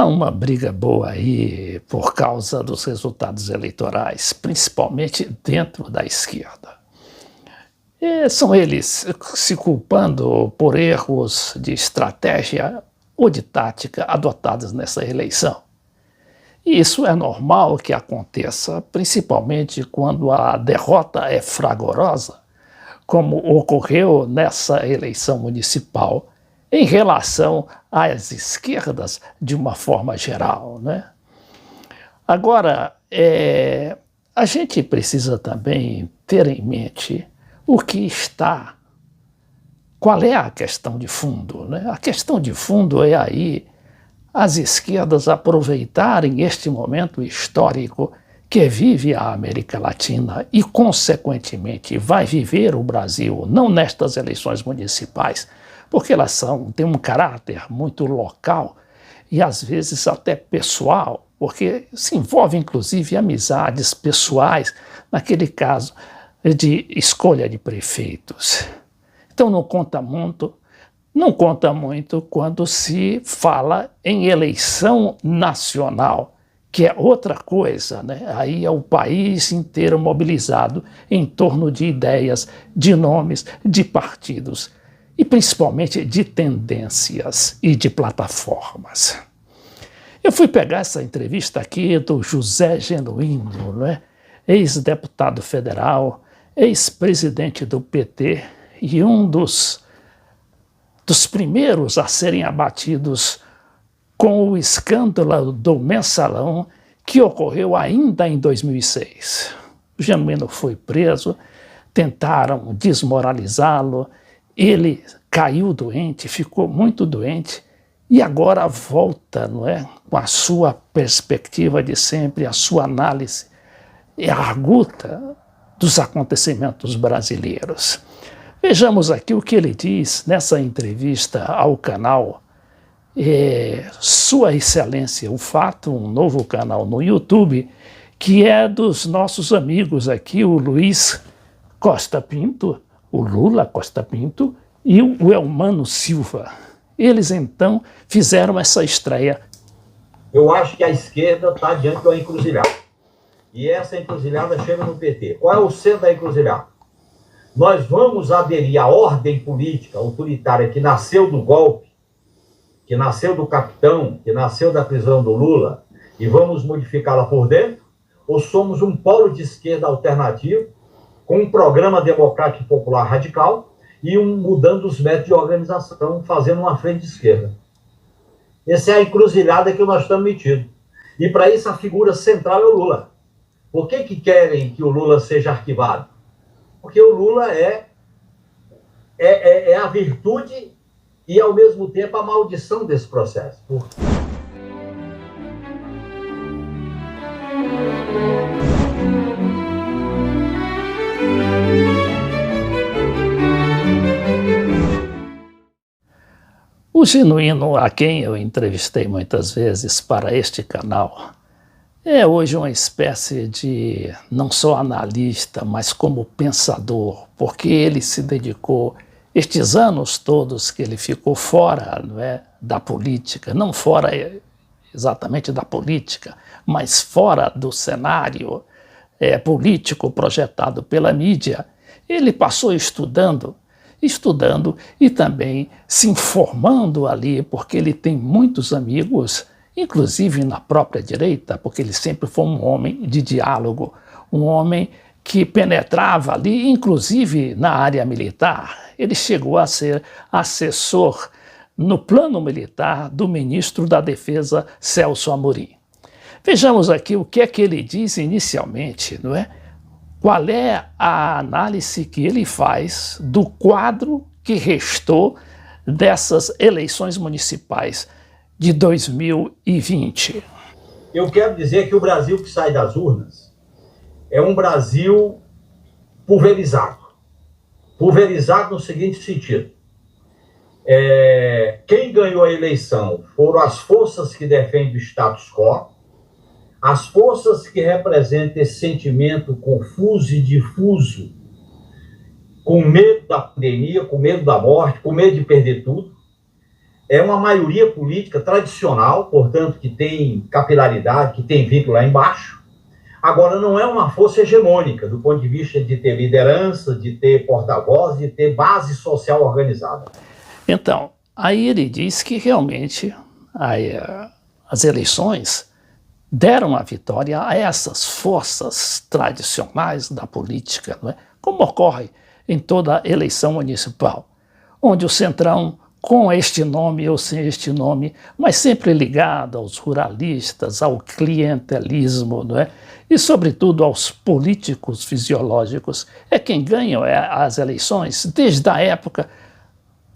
Há uma briga boa aí por causa dos resultados eleitorais, principalmente dentro da esquerda. São eles se culpando por erros de estratégia ou de tática adotados nessa eleição. E isso é normal que aconteça, principalmente quando a derrota é fragorosa, como ocorreu nessa eleição municipal, em relação às esquerdas de uma forma geral, né? Agora, a gente precisa também ter em mente qual é a questão de fundo, né? A questão de fundo é aí as esquerdas aproveitarem este momento histórico que vive a América Latina e, consequentemente, vai viver o Brasil, não nestas eleições municipais, porque elas têm um caráter muito local e, às vezes, até pessoal, porque se envolve, inclusive, amizades pessoais, naquele caso de escolha de prefeitos. Então, não conta muito quando se fala em eleição nacional, que é outra coisa, né? Aí é o país inteiro mobilizado em torno de ideias, de nomes, de partidos e principalmente de tendências e de plataformas. Eu fui pegar essa entrevista aqui do José Genuíno, né? Ex-deputado federal, ex-presidente do PT e um dos primeiros a serem abatidos com o escândalo do Mensalão, que ocorreu ainda em 2006. O Genuíno foi preso, tentaram desmoralizá-lo, ele caiu doente, ficou muito doente, e agora volta, não é, com a sua perspectiva de sempre, a sua análise arguta dos acontecimentos brasileiros. Vejamos aqui o que ele diz nessa entrevista ao canal Sua Excelência, o Fato, um novo canal no YouTube, que é dos nossos amigos aqui, o Luiz Costa Pinto, o Lula Costa Pinto e o Elmano Silva. Eles, então, fizeram essa estreia. Eu acho que a esquerda está diante de uma encruzilhada. E essa encruzilhada chega no PT. Qual é o centro da encruzilhada? Nós vamos aderir à ordem política autoritária que nasceu do golpe, que nasceu do capitão, que nasceu da prisão do Lula, e vamos modificá-la por dentro? Ou somos um polo de esquerda alternativo, com um programa democrático popular radical e mudando os métodos de organização, fazendo uma frente de esquerda? Essa é a encruzilhada que nós estamos metidos. E para isso a figura central é o Lula. Por que querem que o Lula seja arquivado? Porque o Lula é a virtude e, ao mesmo tempo, a maldição desse processo. O Genuíno, a quem eu entrevistei muitas vezes para este canal, é hoje uma espécie de, não só analista, mas como pensador, porque ele se dedicou, estes anos todos que ele ficou fora, não é, da política, não fora exatamente da política, mas fora do cenário político projetado pela mídia, ele passou estudando e também se informando ali, porque ele tem muitos amigos, inclusive na própria direita, porque ele sempre foi um homem de diálogo, um homem que penetrava ali, inclusive na área militar. Ele chegou a ser assessor no plano militar do ministro da Defesa, Celso Amorim. Vejamos aqui o que é que ele diz inicialmente, não é? Qual é a análise que ele faz do quadro que restou dessas eleições municipais de 2020. Eu quero dizer que o Brasil que sai das urnas é um Brasil pulverizado. Pulverizado no seguinte sentido. Quem ganhou a eleição foram as forças que defendem o status quo, as forças que representam esse sentimento confuso e difuso, com medo da pandemia, com medo da morte, com medo de perder tudo. é uma maioria política tradicional, portanto, que tem capilaridade, que tem vínculo lá embaixo. Agora, não é uma força hegemônica, do ponto de vista de ter liderança, de ter porta-voz, de ter base social organizada. Então, aí ele diz que realmente as eleições deram a vitória a essas forças tradicionais da política, não é? Como ocorre em toda eleição municipal, onde o Centrão, com este nome ou sem este nome, mas sempre ligado aos ruralistas, ao clientelismo, não é? E, sobretudo, aos políticos fisiológicos, é quem ganha as eleições desde a época,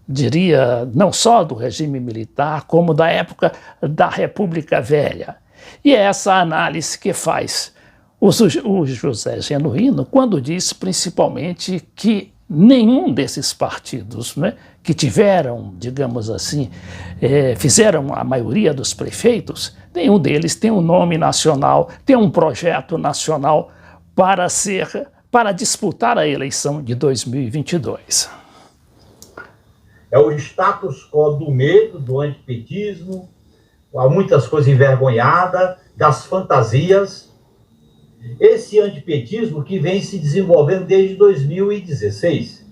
diria, não só do regime militar, como da época da República Velha. E é essa análise que faz o José Genuíno quando diz, principalmente, que nenhum desses partidos, né, que tiveram, digamos assim, fizeram a maioria dos prefeitos, nenhum deles tem um nome nacional, tem um projeto nacional para disputar a eleição de 2022. É o status quo do medo, do antipetismo, há muitas coisas envergonhadas, das fantasias. Esse antipetismo que vem se desenvolvendo desde 2016.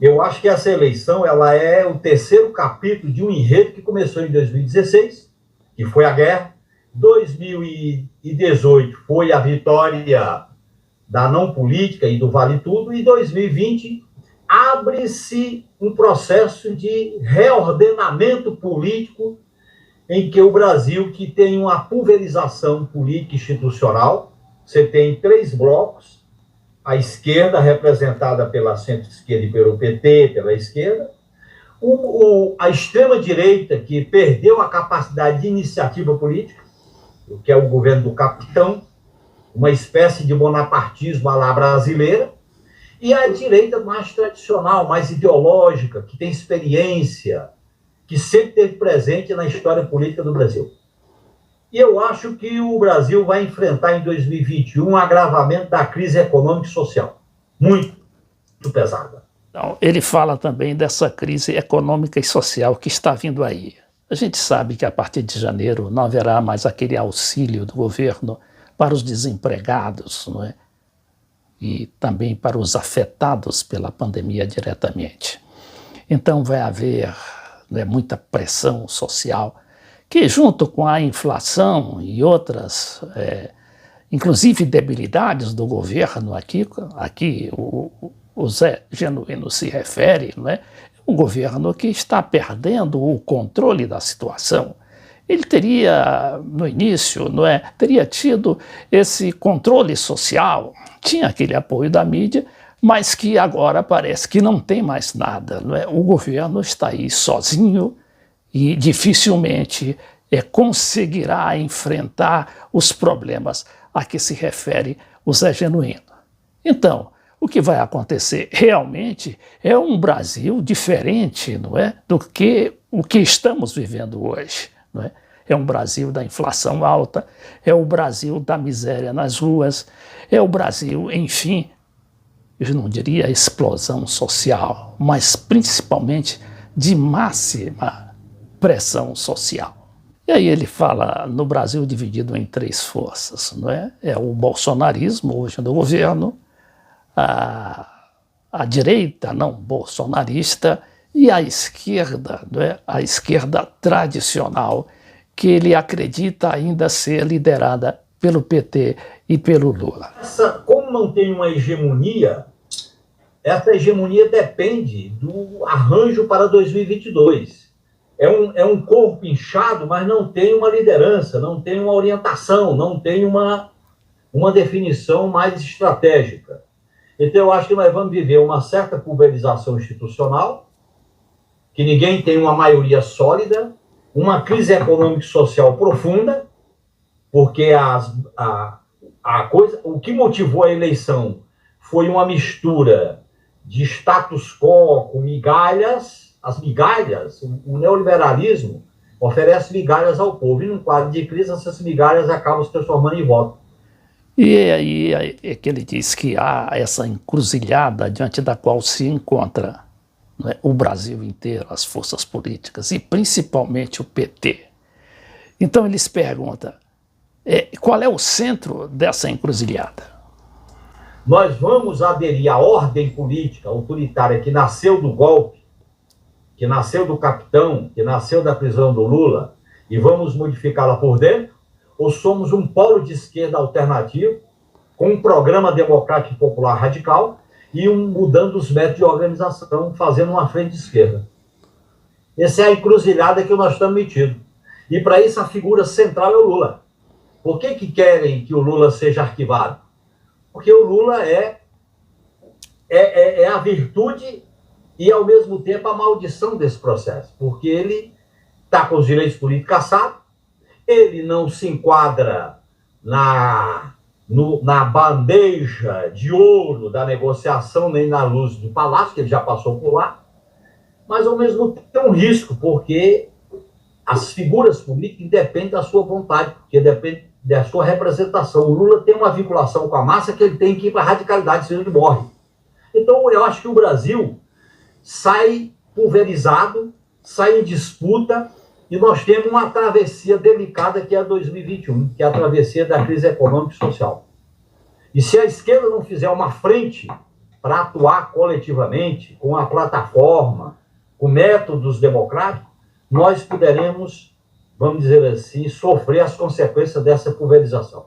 Eu acho que essa eleição ela é o terceiro capítulo de um enredo que começou em 2016, que foi a guerra. 2018 foi a vitória da não política e do vale tudo, e 2020 abre-se um processo de reordenamento político em que o Brasil, que tem uma pulverização política institucional, você tem três blocos, a esquerda representada pela centro-esquerda e pelo PT, pela esquerda, a extrema-direita, que perdeu a capacidade de iniciativa política, o que é o governo do capitão, uma espécie de bonapartismo à la brasileira, e a direita mais tradicional, mais ideológica, que tem experiência, que sempre esteve presente na história política do Brasil. E eu acho que o Brasil vai enfrentar em 2021 um agravamento da crise econômica e social, muito pesada. Então, ele fala também dessa crise econômica e social que está vindo aí. A gente sabe que a partir de janeiro não haverá mais aquele auxílio do governo para os desempregados, não é? E também para os afetados pela pandemia diretamente. Então vai haver, né, muita pressão social, que junto com a inflação e outras, inclusive debilidades do governo aqui o Zé Genuíno se refere, não é? Um governo que está perdendo o controle da situação. Ele teria, no início, não é, teria tido esse controle social, tinha aquele apoio da mídia, mas que agora parece que não tem mais nada, não é? O governo está aí sozinho e dificilmente conseguirá enfrentar os problemas a que se refere o Zé Genuíno. Então, o que vai acontecer realmente é um Brasil diferente, não é, do que o que estamos vivendo hoje, não é? É um Brasil da inflação alta, é o Brasil da miséria nas ruas, é o Brasil, enfim, eu não diria explosão social, mas principalmente de máxima pressão social. E aí ele fala no Brasil dividido em três forças, não é? É o bolsonarismo hoje no governo, a direita não bolsonarista e a esquerda, não é? A esquerda tradicional, que ele acredita ainda ser liderada pelo PT e pelo Lula. Como não tem uma hegemonia, essa hegemonia depende do arranjo para 2022. É um corpo inchado, mas não tem uma liderança, não tem uma orientação, não tem uma definição mais estratégica. Então, eu acho que nós vamos viver uma certa pulverização institucional, que ninguém tem uma maioria sólida, uma crise econômica e social profunda, porque o que motivou a eleição foi uma mistura de status quo com migalhas. As migalhas, o neoliberalismo oferece migalhas ao povo, e num quadro de crise essas migalhas acabam se transformando em voto. E aí é que ele diz que há essa encruzilhada diante da qual se encontra, não é? O Brasil inteiro, as forças políticas, e principalmente o PT. Então eles perguntam, qual é o centro dessa encruzilhada? Nós vamos aderir à ordem política autoritária que nasceu do golpe, que nasceu do capitão, que nasceu da prisão do Lula, e vamos modificá-la por dentro? Ou somos um polo de esquerda alternativo, com um programa democrático e popular radical, e mudando os métodos de organização, fazendo uma frente de esquerda? Essa é a encruzilhada que nós estamos metidos. E para isso a figura central é o Lula. Por que querem que o Lula seja arquivado? Porque o Lula é a virtude e, ao mesmo tempo, a maldição desse processo. Porque ele está com os direitos políticos caçados, ele não se enquadra na bandeja de ouro da negociação, nem na luz do palácio, que ele já passou por lá, mas, ao mesmo tempo, tem um risco, porque as figuras políticas dependem da sua vontade, porque depende da sua representação. O Lula tem uma vinculação com a massa que ele tem que ir para a radicalidade, senão ele morre. Então, eu acho que o Brasil sai pulverizado, sai em disputa, e nós temos uma travessia delicada que é a 2021, que é a travessia da crise econômica e social. E se a esquerda não fizer uma frente para atuar coletivamente, com a plataforma, com métodos democráticos, nós poderemos, vamos dizer assim, sofrer as consequências dessa pulverização.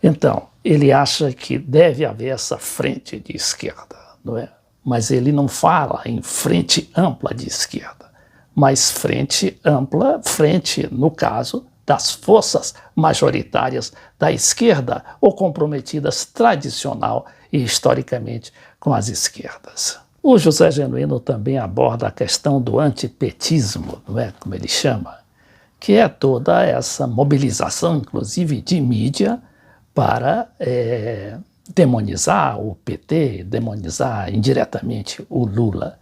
Então, ele acha que deve haver essa frente de esquerda, não é? Mas ele não fala em frente ampla de esquerda, mas frente ampla, frente, no caso, das forças majoritárias da esquerda ou comprometidas tradicional e historicamente com as esquerdas. O José Genuíno também aborda a questão do antipetismo, não é, como ele chama, que é toda essa mobilização, inclusive de mídia, para demonizar o PT, demonizar indiretamente o Lula.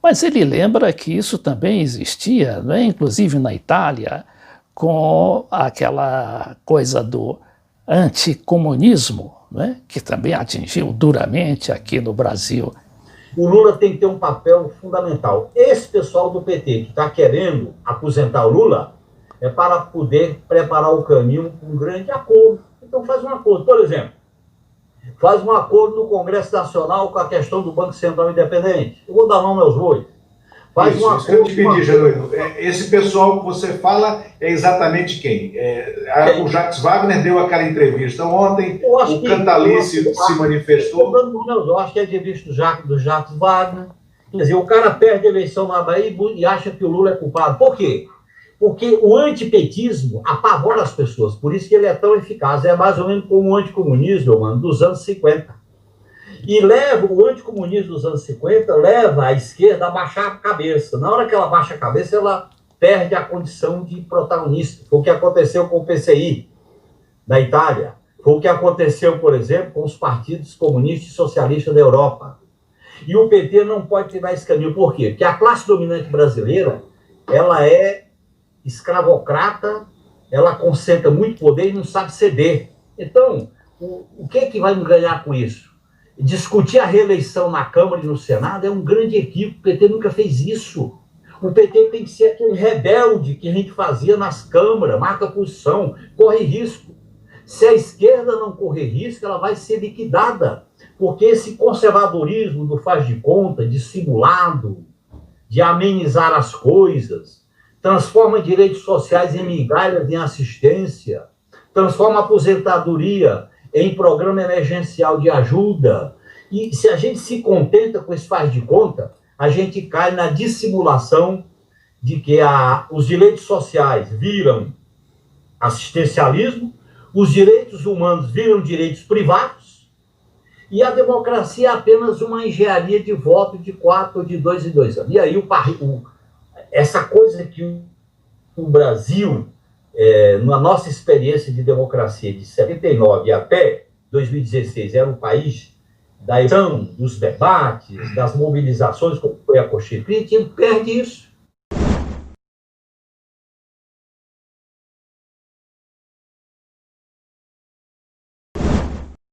Mas ele lembra que isso também existia, não é? Inclusive na Itália, com aquela coisa do anticomunismo, não é? Que também atingiu duramente aqui no Brasil. O Lula tem que ter um papel fundamental. Esse pessoal do PT que está querendo aposentar o Lula é para poder preparar o caminho para um grande acordo. Então faz um acordo. Por exemplo, faz um acordo no Congresso Nacional com a questão do Banco Central Independente. Eu vou dar nome aos bois. Faz um acordo. Eu te pedi, Genuíno. Esse pessoal que você fala é exatamente quem? O Jacques Wagner deu aquela entrevista ontem, o Cantalice se manifestou. Eu acho que é entrevista do Jacques Wagner. Quer dizer, o cara perde a eleição na Bahia e acha que o Lula é culpado. Por quê? Porque o antipetismo apavora as pessoas, por isso que ele é tão eficaz. É mais ou menos como o anticomunismo, mano, dos anos 50. E o anticomunismo dos anos 50 leva a esquerda a baixar a cabeça. Na hora que ela baixa a cabeça, ela perde a condição de protagonista. Foi o que aconteceu com o PCI na Itália. Foi o que aconteceu, por exemplo, com os partidos comunistas e socialistas da Europa. E o PT não pode tirar esse caminho. Por quê? Porque a classe dominante brasileira, ela é escravocrata, ela concentra muito poder e não sabe ceder. Então, o que vai ganhar com isso? Discutir a reeleição na Câmara e no Senado é um grande equívoco. O PT nunca fez isso. O PT tem que ser aquele rebelde que a gente fazia nas câmaras, marca posição, corre risco. Se a esquerda não correr risco, ela vai ser liquidada. Porque esse conservadorismo do faz de conta, dissimulado, de amenizar as coisas, transforma direitos sociais em migalhas, em assistência, transforma a aposentadoria em programa emergencial de ajuda. E se a gente se contenta com esse faz de conta, a gente cai na dissimulação de que os direitos sociais viram assistencialismo, os direitos humanos viram direitos privados, e a democracia é apenas uma engenharia de voto de 4 ou de 2 em 2 anos. E aí essa coisa que o Brasil, na nossa experiência de democracia de 79 até 2016, era um país da eleição, dos debates, das mobilizações, como foi a Constituinte, ele perde isso.